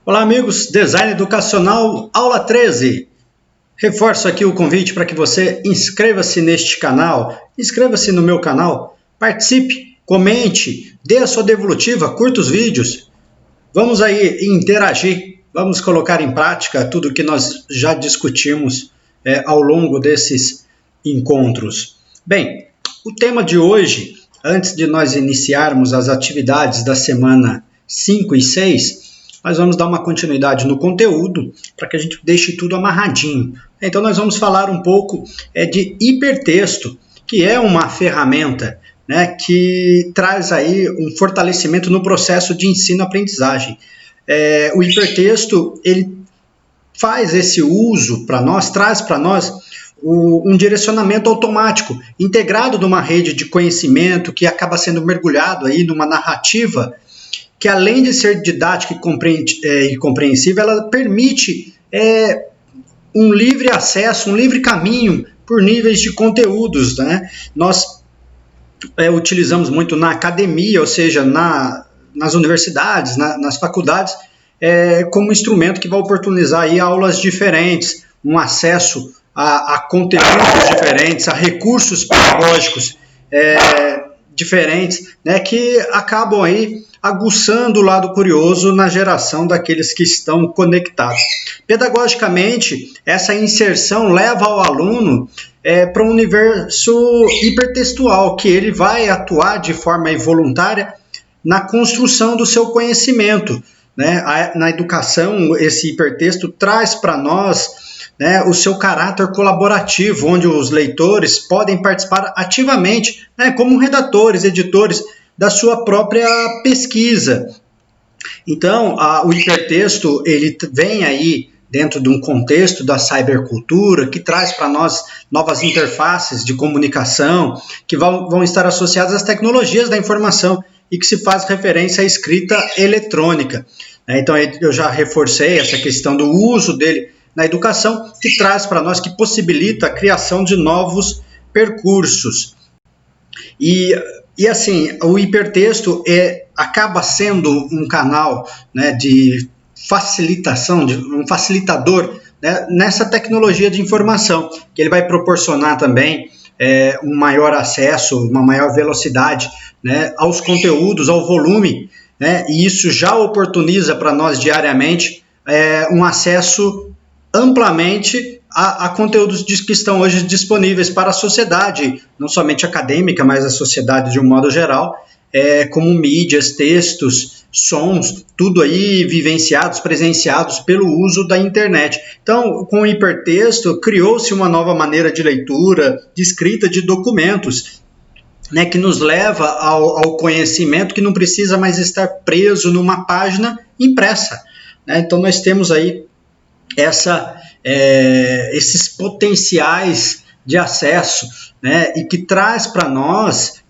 Olá, amigos, Design Educacional, aula 13. Reforço aqui o convite para que você inscreva-se neste canal, inscreva-se no meu canal, participe, comente, dê a sua devolutiva, curta os vídeos. Vamos aí interagir, vamos colocar em prática tudo que nós já discutimos ao longo desses encontros. Bem, o tema de hoje, antes de nós iniciarmos as atividades da semana 5 e 6, nós vamos dar uma continuidade no conteúdo para que a gente deixe tudo amarradinho. Então nós vamos falar um pouco de hipertexto, que é uma ferramenta, né, que traz aí um fortalecimento no processo de ensino-aprendizagem. O hipertexto, ele faz esse uso para nós, traz para nós um direcionamento automático, integrado numa rede de conhecimento que acaba sendo mergulhado aí numa narrativa que, além de ser didática e compreensível, ela permite um livre acesso, um livre caminho por níveis de conteúdos, né? Nós utilizamos muito na academia, ou seja, nas universidades, nas faculdades, como instrumento que vai oportunizar aí aulas diferentes, um acesso a conteúdos diferentes, a recursos pedagógicos diferentes, né, que acabam aí aguçando o lado curioso na geração daqueles que estão conectados. Pedagogicamente, essa inserção leva o aluno para um universo hipertextual, que ele vai atuar de forma involuntária na construção do seu conhecimento, né? Na educação, esse hipertexto traz para nós, né, o seu caráter colaborativo, onde os leitores podem participar ativamente, né, como redatores, editores da sua própria pesquisa. Então, o hipertexto, ele vem aí dentro de um contexto da cybercultura, que traz para nós novas interfaces de comunicação, que vão estar associadas às tecnologias da informação e que se faz referência à escrita eletrônica. Então, eu já reforcei essa questão do uso dele na educação, que traz para nós, que possibilita a criação de novos percursos. E assim, o hipertexto acaba sendo um canal, né, de facilitação, um facilitador, né, nessa tecnologia de informação, que ele vai proporcionar também um maior acesso, uma maior velocidade, né, aos conteúdos, ao volume, né, e isso já oportuniza para nós diariamente um acesso amplamente a conteúdos que estão hoje disponíveis para a sociedade, não somente acadêmica, mas a sociedade de um modo geral, como mídias, textos, sons, tudo aí vivenciados, presenciados pelo uso da internet. Então, com o hipertexto, criou-se uma nova maneira de leitura, de escrita de documentos, né, que nos leva ao conhecimento que não precisa mais estar preso numa página impressa, né? Então, nós temos aí esses potenciais de acesso, né, e que traz para nós,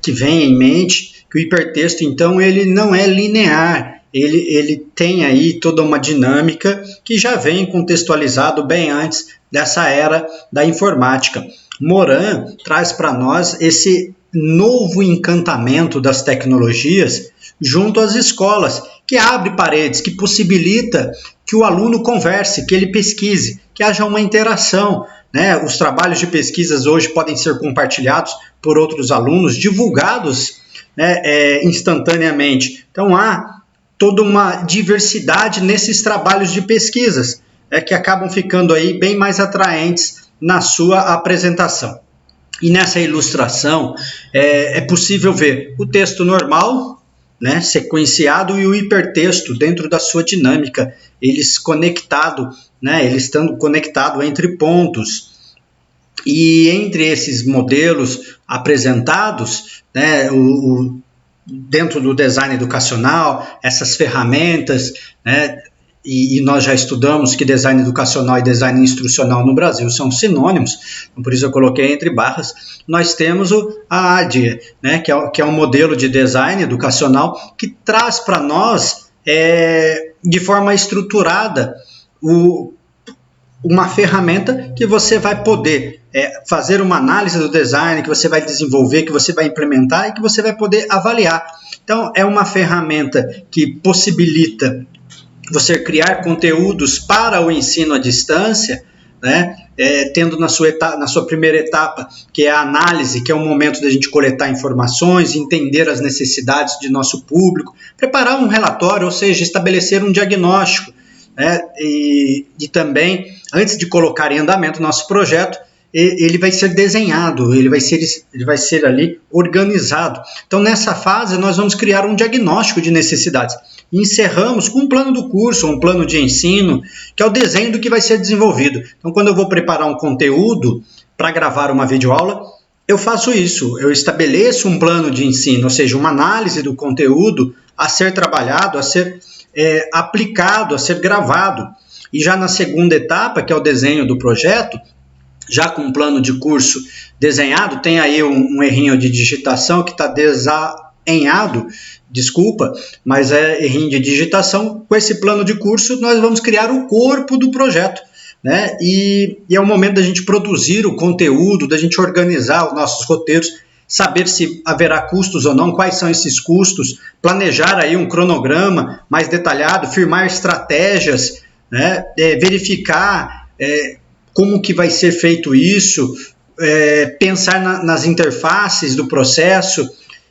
que vem em mente, que o hipertexto, então, ele não é linear, ele tem aí toda uma dinâmica que já vem contextualizado bem antes dessa era da informática. Moran traz para nós esse novo encantamento das tecnologias junto às escolas, que abre paredes, que possibilita que o aluno converse, que ele pesquise, que haja uma interação, né? Os trabalhos de pesquisas hoje podem ser compartilhados por outros alunos, divulgados, né, instantaneamente. Então há toda uma diversidade nesses trabalhos de pesquisas, que acabam ficando aí bem mais atraentes na sua apresentação. E nessa ilustração é possível ver o texto normal, né, sequenciado, e o hipertexto dentro da sua dinâmica, eles estando conectado entre pontos. E entre esses modelos apresentados, né, dentro do design educacional, essas ferramentas, né, e nós já estudamos que design educacional e design instrucional no Brasil são sinônimos, por isso eu coloquei entre barras. Nós temos a ADIE, né, que é um modelo de design educacional que traz para nós, de forma estruturada, uma ferramenta que você vai poder fazer uma análise do design, que você vai desenvolver, que você vai implementar e que você vai poder avaliar. Então, é uma ferramenta que possibilita você criar conteúdos para o ensino à distância, né? Tendo na sua primeira etapa, que é a análise, que é o momento da gente coletar informações, entender as necessidades de nosso público, preparar um relatório, ou seja, estabelecer um diagnóstico, né? E também, antes de colocar em andamento o nosso projeto, ele vai ser desenhado, ele vai ser ali organizado. Então, nessa fase, nós vamos criar um diagnóstico de necessidades. E encerramos com um plano do curso, um plano de ensino, que é o desenho do que vai ser desenvolvido. Então, quando eu vou preparar um conteúdo para gravar uma videoaula, eu faço isso, eu estabeleço um plano de ensino, ou seja, uma análise do conteúdo a ser trabalhado, a ser aplicado, a ser gravado. E já na segunda etapa, que é o desenho do projeto, já com um plano de curso desenhado, tem aí um errinho de digitação que está desalinhado, desculpa, mas é errinho de digitação. Com esse plano de curso, nós vamos criar o corpo do projeto, né? E é o momento da gente produzir o conteúdo, da gente organizar os nossos roteiros, saber se haverá custos ou não, quais são esses custos, planejar aí um cronograma mais detalhado, firmar estratégias, né? Verificar como que vai ser feito isso, pensar nas interfaces do processo.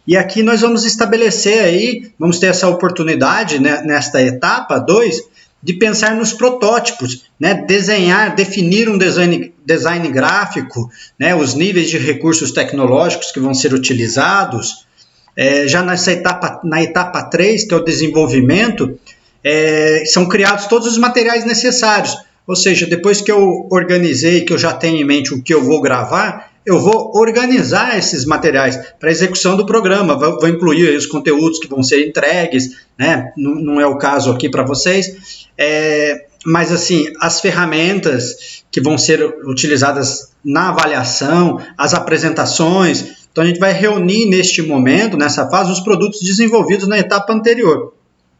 E aqui nós vamos estabelecer aí, vamos ter essa oportunidade, né, nesta etapa 2, de pensar nos protótipos, né, definir um design gráfico, né, os níveis de recursos tecnológicos que vão ser utilizados. Já na etapa 3, que é o desenvolvimento, são criados todos os materiais necessários. Ou seja, depois que eu organizei, que eu já tenho em mente o que eu vou gravar, eu vou organizar esses materiais para a execução do programa, vou incluir os conteúdos que vão ser entregues, né? Não é o caso aqui para vocês, mas assim, as ferramentas que vão ser utilizadas na avaliação, as apresentações. Então a gente vai reunir neste momento, nessa fase, os produtos desenvolvidos na etapa anterior.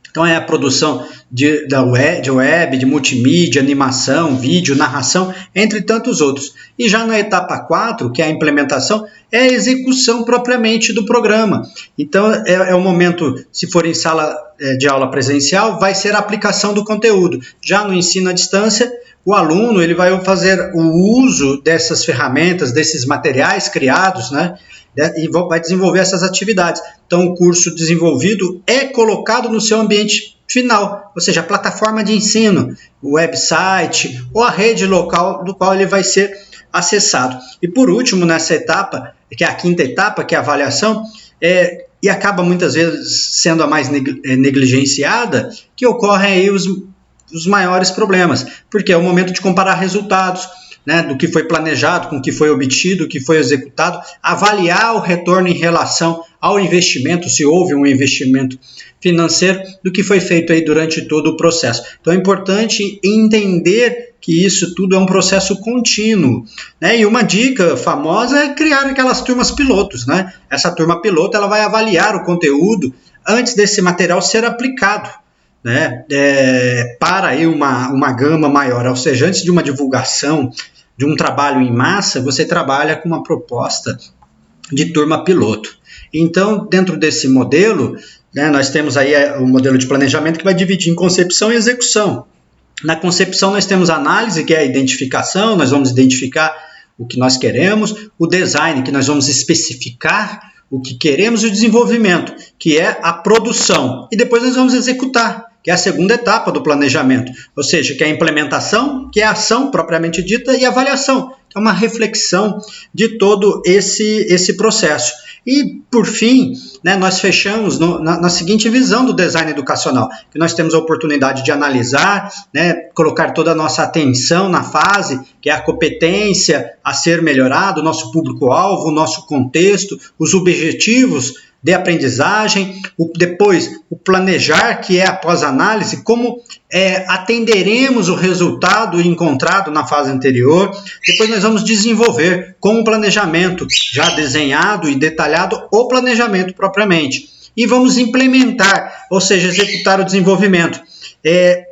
Então é a produção de web, de multimídia, animação, vídeo, narração, entre tantos outros. E já na etapa 4, que é a implementação, é a execução propriamente do programa. Então é o momento, se for em sala de aula presencial, vai ser a aplicação do conteúdo. Já no ensino à distância, o aluno ele vai fazer o uso dessas ferramentas, desses materiais criados, né? E vai desenvolver essas atividades. Então, o curso desenvolvido é colocado no seu ambiente final, ou seja, a plataforma de ensino, o website ou a rede local do qual ele vai ser acessado. E por último, nessa etapa, que é a quinta etapa, que é a avaliação, e acaba muitas vezes sendo a mais negligenciada, que ocorrem aí os maiores problemas, porque é o momento de comparar resultados, né, do que foi planejado, com o que foi obtido, o que foi executado, avaliar o retorno em relação ao investimento, se houve um investimento financeiro, do que foi feito aí durante todo o processo. Então é importante entender que isso tudo é um processo contínuo, né? E uma dica famosa é criar aquelas turmas pilotos, né? Essa turma piloto ela vai avaliar o conteúdo antes desse material ser aplicado, né, para aí uma gama maior, ou seja, antes de uma divulgação de um trabalho em massa, você trabalha com uma proposta de turma piloto. Então, dentro desse modelo, né, nós temos aí o modelo de planejamento que vai dividir em concepção e execução. Na concepção nós temos a análise, que é a identificação, nós vamos identificar o que nós queremos, o design, que nós vamos especificar o que queremos, e o desenvolvimento, que é a produção, e depois nós vamos executar, que é a segunda etapa do planejamento, ou seja, que é a implementação, que é a ação propriamente dita, e a avaliação, que é uma reflexão de todo esse processo. E, por fim, né, nós fechamos na seguinte visão do design educacional, que nós temos a oportunidade de analisar, né, colocar toda a nossa atenção na fase, que é a competência a ser melhorada, o nosso público-alvo, o nosso contexto, os objetivos de aprendizagem, depois o planejar, que é após análise, como atenderemos o resultado encontrado na fase anterior. Depois nós vamos desenvolver com o planejamento já desenhado e detalhado o planejamento propriamente. E vamos implementar, ou seja, executar o desenvolvimento.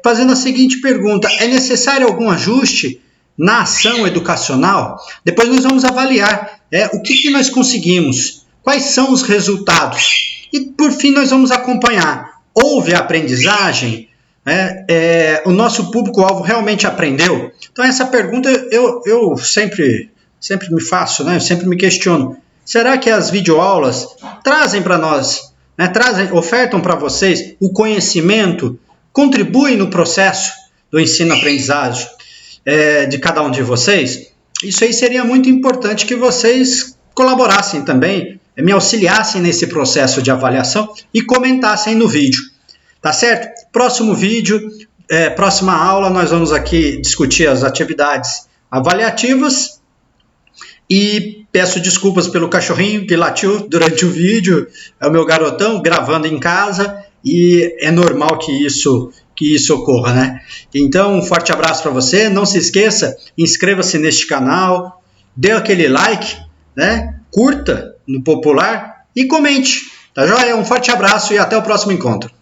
Fazendo a seguinte pergunta: é necessário algum ajuste na ação educacional? Depois nós vamos avaliar o que nós conseguimos, quais são os resultados? E, por fim, nós vamos acompanhar. Houve aprendizagem? né? O nosso público-alvo realmente aprendeu? Então, essa pergunta eu sempre me faço, né? Eu sempre me questiono. Será que as videoaulas trazem para nós, né? Ofertam para vocês o conhecimento, contribuem no processo do ensino-aprendizagem de cada um de vocês? Isso aí seria muito importante que vocês colaborassem também, me auxiliassem nesse processo de avaliação e comentassem no vídeo. Tá certo? Próximo vídeo, próxima aula, nós vamos aqui discutir as atividades avaliativas e peço desculpas pelo cachorrinho que latiu durante o vídeo, é o meu garotão gravando em casa e é normal que isso ocorra, né? Então, um forte abraço para você, não se esqueça, inscreva-se neste canal, dê aquele like, né? Curta no popular e comente, tá joia? Um forte abraço e até o próximo encontro.